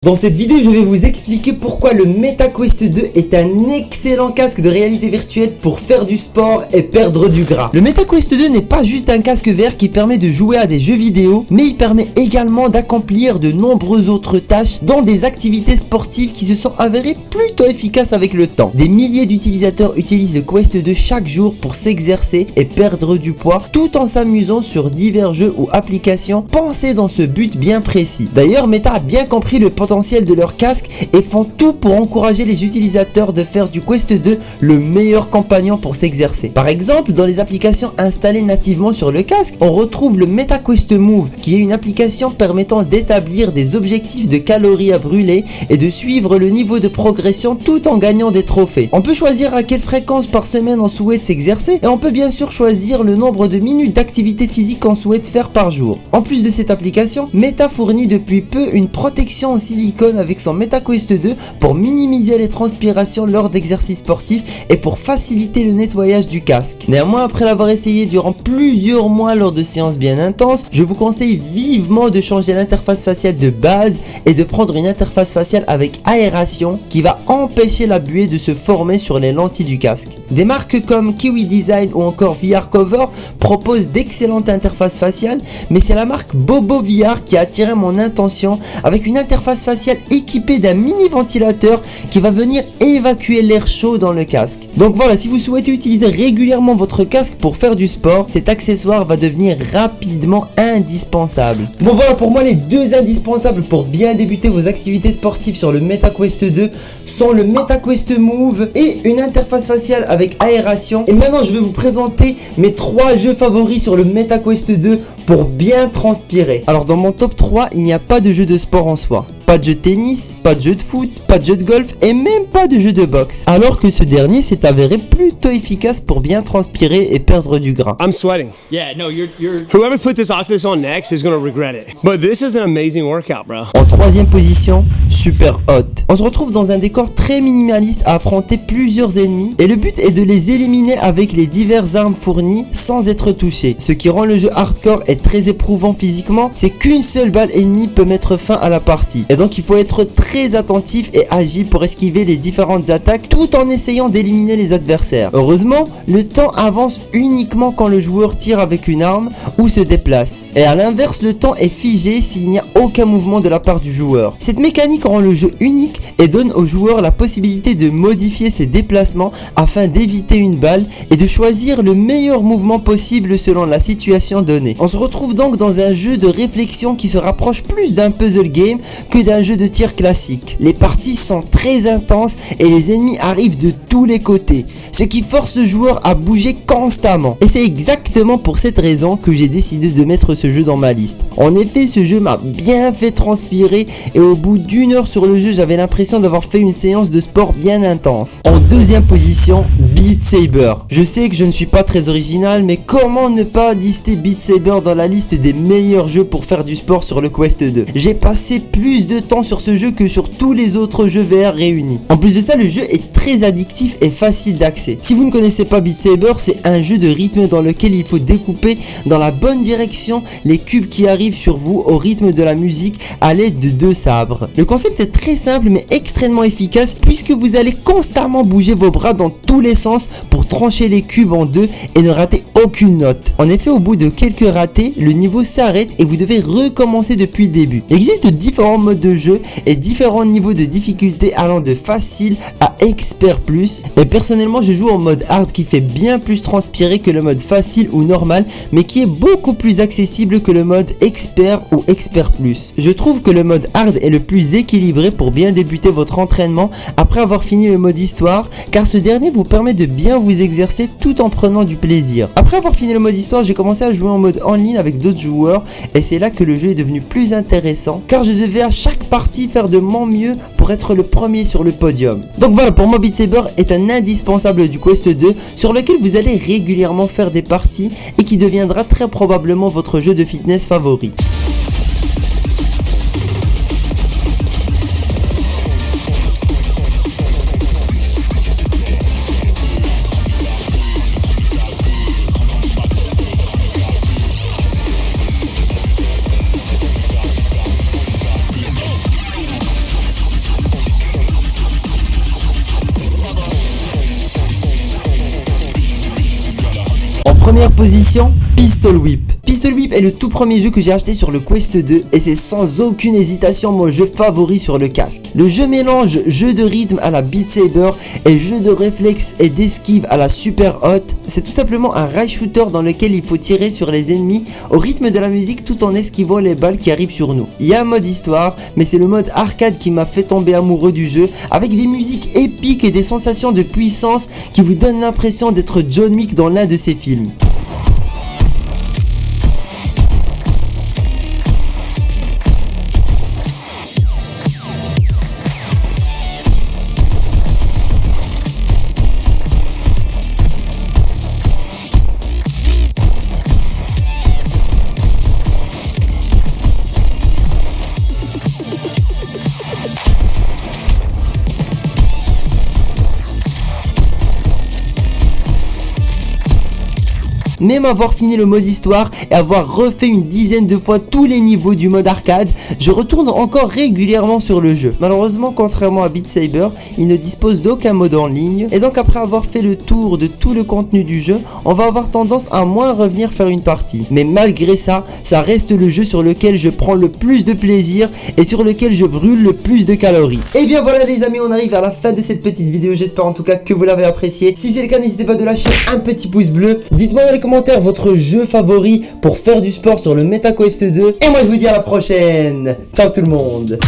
Dans cette vidéo, je vais vous expliquer pourquoi le MetaQuest 2 est un excellent casque de réalité virtuelle pour faire du sport et perdre du gras. Le MetaQuest 2 n'est pas juste un casque VR qui permet de jouer à des jeux vidéo, mais il permet également d'accomplir de nombreuses autres tâches dans des activités sportives qui se sont avérées plutôt efficaces avec le temps. Des milliers d'utilisateurs utilisent le Quest 2 chaque jour pour s'exercer et perdre du poids tout en s'amusant sur divers jeux ou applications pensées dans ce but bien précis. D'ailleurs, Meta a bien compris le potentiel de leur casque et font tout pour encourager les utilisateurs de faire du Quest 2 le meilleur compagnon pour s'exercer. Par exemple, dans les applications installées nativement sur le casque, on retrouve le MetaQuest Move, qui est une application permettant d'établir des objectifs de calories à brûler et de suivre le niveau de progression tout en gagnant des trophées. On peut choisir à quelle fréquence par semaine on souhaite s'exercer et on peut bien sûr choisir le nombre de minutes d'activité physique qu'on souhaite faire par jour. En plus de cette application, Meta fournit depuis peu une protection en silicone avec son MetaQuest 2 pour minimiser les transpirations lors d'exercices sportifs et pour faciliter le nettoyage du casque. Néanmoins, après l'avoir essayé durant plusieurs mois lors de séances bien intenses, je vous conseille vivement de changer l'interface faciale de base et de prendre une interface faciale avec aération qui va empêcher la buée de se former sur les lentilles du casque. Des marques comme Kiwi Design ou encore VR Cover proposent d'excellentes interfaces faciales, mais c'est la marque Bobo VR qui a attiré mon attention avec une interface faciale équipée d'un mini ventilateur qui va venir évacuer l'air chaud dans le casque. Donc voilà, si vous souhaitez utiliser régulièrement votre casque pour faire du sport, cet accessoire va devenir rapidement indispensable. Bon voilà, pour moi les deux indispensables pour bien débuter vos activités sportives sur le MetaQuest 2 sont le MetaQuest Move et une interface faciale avec aération. Et maintenant je vais vous présenter mes 3 jeux favoris sur le MetaQuest 2 pour bien transpirer. Alors dans mon top 3, il n'y a pas de jeu de sport en soi. Pas de jeu de tennis, pas de jeu de foot, pas de jeu de golf et même pas de jeu de boxe. Alors que ce dernier s'est avéré plutôt efficace pour bien transpirer et perdre du gras. I'm sweating. Yeah, no, you're Whoever put this Oculus on next is gonna regret it. But this is an amazing workout, bro. En troisième position, Super Hot. On se retrouve dans un décor très minimaliste à affronter plusieurs ennemis et le but est de les éliminer avec les diverses armes fournies sans être touché. Ce qui rend le jeu hardcore et très éprouvant physiquement, c'est qu'une seule balle ennemie peut mettre fin à la partie. Et donc il faut être très attentif et agile pour esquiver les différentes attaques tout en essayant d'éliminer les adversaires. Heureusement, le temps avance uniquement quand le joueur tire avec une arme ou se déplace. Et à l'inverse, le temps est figé s'il n'y a aucun mouvement de la part du joueur. Cette mécanique rend le jeu unique et donne au joueur la possibilité de modifier ses déplacements afin d'éviter une balle et de choisir le meilleur mouvement possible selon la situation donnée. On se retrouve donc dans un jeu de réflexion qui se rapproche plus d'un puzzle game que d'un jeu de tir classique. Les parties sont très intenses et les ennemis arrivent de tous les côtés, ce qui force le joueur à bouger constamment. Et c'est exactement pour cette raison que j'ai décidé de mettre ce jeu dans ma liste. En effet, ce jeu m'a bien fait transpirer et au bout d'1 heure sur le jeu, j'avais l'impression d'avoir fait une séance de sport bien intense. En deuxième position, Beat Saber. Je sais que je ne suis pas très original, mais comment ne pas lister Beat Saber dans la liste des meilleurs jeux pour faire du sport sur le Quest 2? J'ai passé plus de temps sur ce jeu que sur tous les autres jeux VR réunis. En plus de ça, le jeu est très addictif et facile d'accès. Si vous ne connaissez pas Beat Saber, c'est un jeu de rythme dans lequel il faut découper dans la bonne direction les cubes qui arrivent sur vous au rythme de la musique à l'aide de 2 sabres. Le concept est très simple mais extrêmement efficace puisque vous allez constamment bouger vos bras dans tous les sens pour trancher les cubes en 2 et ne rater aucune note. En effet, au bout de quelques ratés, le niveau s'arrête et vous devez recommencer depuis le début. Il existe différents modes de jeu et différents niveaux de difficulté allant de facile à expert plus. Et personnellement, je joue en mode hard qui fait bien plus transpirer que le mode facile ou normal, mais qui est beaucoup plus accessible que le mode expert ou expert plus. Je trouve que le mode hard est le plus équilibré pour bien débuter votre entraînement après avoir fini le mode histoire, car ce dernier vous permet de bien vous exercer tout en prenant du plaisir. Après avoir fini le mode histoire, j'ai commencé à jouer en mode en ligne avec d'autres joueurs et c'est là que le jeu est devenu plus intéressant car je devais à chaque partie faire de mon mieux pour être le premier sur le podium. Donc voilà, pour moi Beat Saber est un indispensable du Quest 2 sur lequel vous allez régulièrement faire des parties et qui deviendra très probablement votre jeu de fitness favori. première position, Pistol Whip. Pistol Whip est le tout premier jeu que j'ai acheté sur le Quest 2 et c'est sans aucune hésitation mon jeu favori sur le casque. Le jeu mélange jeu de rythme à la Beat Saber et jeu de réflexe et d'esquive à la Super Hot. C'est tout simplement un rail shooter dans lequel il faut tirer sur les ennemis au rythme de la musique tout en esquivant les balles qui arrivent sur nous. Il y a un mode histoire, mais c'est le mode arcade qui m'a fait tomber amoureux du jeu avec des musiques épiques et des sensations de puissance qui vous donnent l'impression d'être John Wick dans l'un de ses films. Même avoir fini le mode histoire et avoir refait une dizaine de fois tous les niveaux du mode arcade, je retourne encore régulièrement sur le jeu. Malheureusement, contrairement à Beat Saber, il ne dispose d'aucun mode en ligne et donc après avoir fait le tour de tout le contenu du jeu, on va avoir tendance à moins revenir faire une partie. Mais malgré ça, ça reste le jeu sur lequel je prends le plus de plaisir et sur lequel je brûle le plus de calories. Et bien voilà les amis, on arrive à la fin de cette petite vidéo, j'espère en tout cas que vous l'avez apprécié. Si c'est le cas, n'hésitez pas de lâcher un petit pouce bleu, dites-moi dans les commentaires votre jeu favori pour faire du sport sur le MetaQuest 2 et moi je vous dis à la prochaine. Ciao tout le monde.